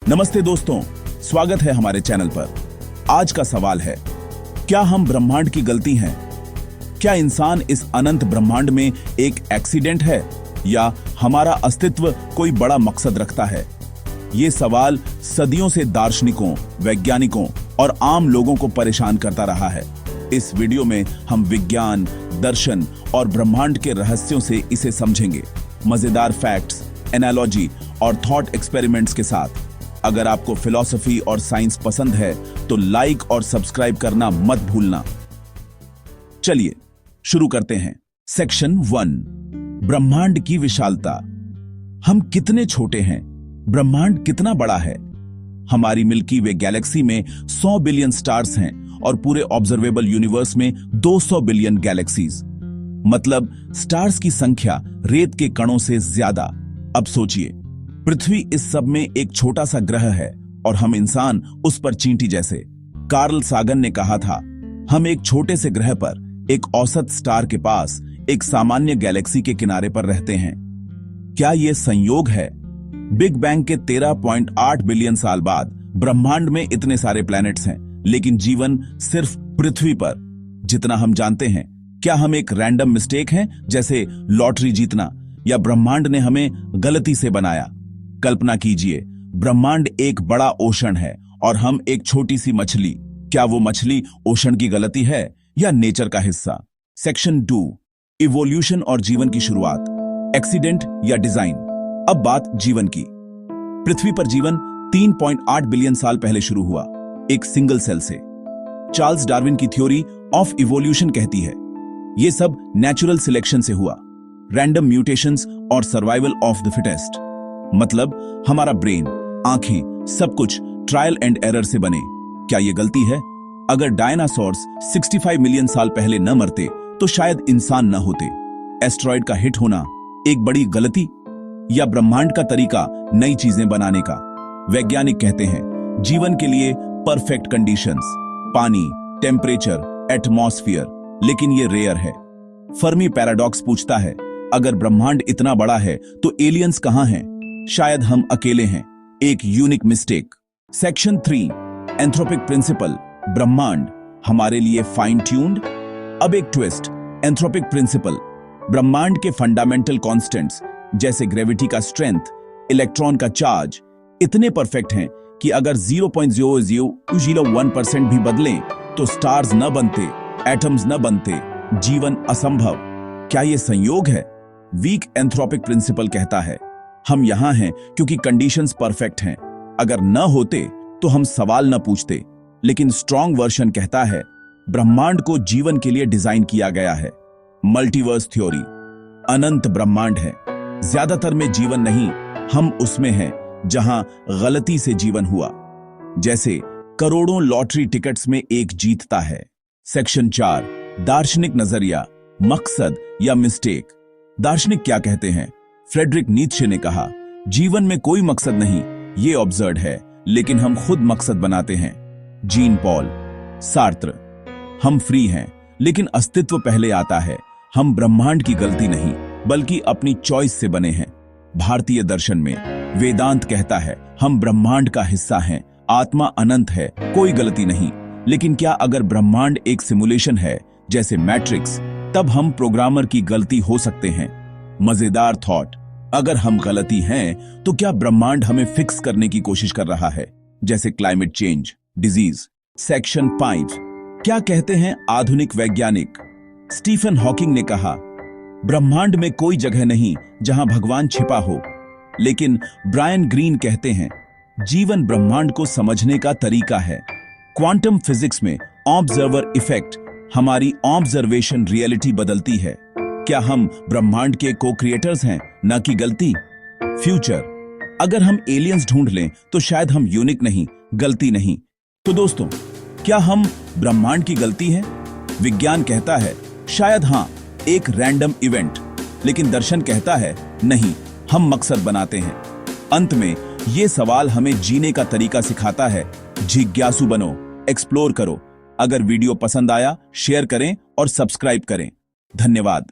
नमस्ते दोस्तों, स्वागत है हमारे चैनल पर। आज का सवाल है, क्या हम ब्रह्मांड की गलती हैं? क्या इंसान इस अनंत ब्रह्मांड में एक एक्सीडेंट है या हमारा अस्तित्व कोई बड़ा मकसद रखता है? ये सवाल सदियों से दार्शनिकों, वैज्ञानिकों और आम लोगों को परेशान करता रहा है। इस वीडियो में हम विज्ञान, दर्शन और ब्रह्मांड के रहस्यों से इसे समझेंगे, मजेदार फैक्ट्स, एनालॉजी और थॉट एक्सपेरिमेंट्स के साथ। अगर आपको फिलॉसफी और साइंस पसंद है तो लाइक और सब्सक्राइब करना मत भूलना। चलिए शुरू करते हैं। सेक्शन 1, ब्रह्मांड की विशालता। हम कितने छोटे हैं? ब्रह्मांड कितना बड़ा है? हमारी मिल्की वे गैलेक्सी में 100 बिलियन स्टार्स हैं और पूरे ऑब्जर्वेबल यूनिवर्स में 200 बिलियन गैलेक्सीज। मतलब स्टार्स की संख्या रेत के कणों से ज्यादा। अब सोचिए, पृथ्वी इस सब में एक छोटा सा ग्रह है और हम इंसान उस पर चींटी जैसे। कार्ल सागन ने कहा था, हम एक छोटे से ग्रह पर एक औसत स्टार के पास एक सामान्य गैलेक्सी के किनारे पर रहते हैं। क्या यह संयोग है? बिग बैंग के 13.8 बिलियन साल बाद ब्रह्मांड में इतने सारे प्लैनेट्स हैं, लेकिन जीवन सिर्फ पृथ्वी पर। जितना हम जानते हैं, क्या हम एक रैंडम मिस्टेक हैं, जैसे लॉटरी जीतना, या ब्रह्मांड ने हमें गलती से बनाया? कल्पना कीजिए, ब्रह्मांड एक बड़ा ओशन है और हम एक छोटी सी मछली। क्या वो मछली ओशन की गलती है या नेचर का हिस्सा? सेक्शन 2, इवोल्यूशन और जीवन की शुरुआत, एक्सीडेंट या डिजाइन। अब बात जीवन की। पृथ्वी पर जीवन 3.8 बिलियन साल पहले शुरू हुआ, एक सिंगल सेल से। चार्ल्स डार्विन की थ्योरी ऑफ इवोल्यूशन कहती है, यह सब नेचुरल सिलेक्शन से हुआ, रैंडम म्यूटेशंस और सर्वाइवल ऑफ द फिटेस्ट। मतलब हमारा ब्रेन, आंखें, सब कुछ ट्रायल एंड एरर से बने। क्या यह गलती है? अगर डायनासोर्स 65 मिलियन साल पहले न मरते तो शायद इंसान न होते। एस्ट्रॉयड का हिट होना एक बड़ी गलती, या ब्रह्मांड का तरीका नई चीजें बनाने का? वैज्ञानिक कहते हैं, जीवन के लिए परफेक्ट कंडीशंस, पानी, टेम्परेचर, एटमॉस्फेयर, लेकिन यह रेयर है। फर्मी पैराडॉक्स पूछता है, अगर ब्रह्मांड इतना बड़ा है तो एलियंस कहां हैं? शायद हम अकेले हैं, एक unique mistake. Section 3, anthropic principle, ब्रह्मांड हमारे लिए फाइन ट्यून्ड। अब एक ट्विस्ट, एंथ्रोपिक प्रिंसिपल, ब्रह्मांड के फंडामेंटल कांस्टेंट्स जैसे ग्रेविटी का स्ट्रेंथ, इलेक्ट्रॉन का चार्ज इतने परफेक्ट हैं कि अगर 0.0001% भी बदलें तो स्टार्स न बनते, एटम्स न बनते, जीवन असंभव। क्या यह संयोग है? वीक एंथ्रोपिक प्रिंसिपल कहता है, हम यहां हैं क्योंकि कंडीशंस परफेक्ट हैं। अगर न होते तो हम सवाल न पूछते। लेकिन स्ट्रॉन्ग वर्जन कहता है, ब्रह्मांड को जीवन के लिए डिजाइन किया गया है। मल्टीवर्स थ्योरी, अनंत ब्रह्मांड है, ज्यादातर में जीवन नहीं, हम उसमें हैं जहां गलती से जीवन हुआ। जैसे करोड़ों लॉटरी टिकट्स में एक जीतता है। सेक्शन 4, दार्शनिक नजरिया, मकसद या मिस्टेक। दार्शनिक क्या कहते हैं? फ्रेडरिक नीत्शे ने कहा, जीवन में कोई मकसद नहीं, ये ऑब्जर्ड है, लेकिन हम खुद मकसद बनाते हैं। जीन पॉल, सार्त्र, हम फ्री हैं, लेकिन अस्तित्व पहले आता है। हम ब्रह्मांड की गलती नहीं, बल्कि अपनी चॉइस से बने हैं। भारतीय दर्शन में वेदांत कहता है, हम ब्रह्मांड का हिस्सा हैं, आत्मा अनंत है, कोई गलती नहीं। लेकिन क्या अगर ब्रह्मांड एक सिमुलेशन है, जैसे मैट्रिक्स, तब हम प्रोग्रामर की गलती हो सकते हैं? मजेदार थॉट, अगर हम गलती हैं तो क्या ब्रह्मांड हमें फिक्स करने की कोशिश कर रहा है, जैसे क्लाइमेट चेंज, डिजीज? सेक्शन 5, क्या कहते हैं आधुनिक वैज्ञानिक? स्टीफन हॉकिंग ने कहा, ब्रह्मांड में कोई जगह नहीं जहां भगवान छिपा हो। लेकिन ब्रायन ग्रीन कहते हैं, जीवन ब्रह्मांड को समझने का तरीका है। क्वांटम फिजिक्स में ऑब्जर्वर इफेक्ट हमारी ऑब्जर्वेशन रियलिटी बदलती है। क्या हम ब्रह्मांड के को क्रिएटर्स हैं, न कि गलती? फ्यूचर, अगर हम एलियंस ढूंढ लें तो शायद हम यूनिक नहीं, गलती नहीं। तो दोस्तों, क्या हम ब्रह्मांड की गलती हैं? विज्ञान कहता है शायद हां, एक रैंडम इवेंट। लेकिन दर्शन कहता है नहीं, हम मकसद बनाते हैं। अंत में यह सवाल हमें जीने का तरीका सिखाता है। जिज्ञासु बनो, एक्सप्लोर करो। अगर वीडियो पसंद आया, शेयर करें और सब्सक्राइब करें। धन्यवाद।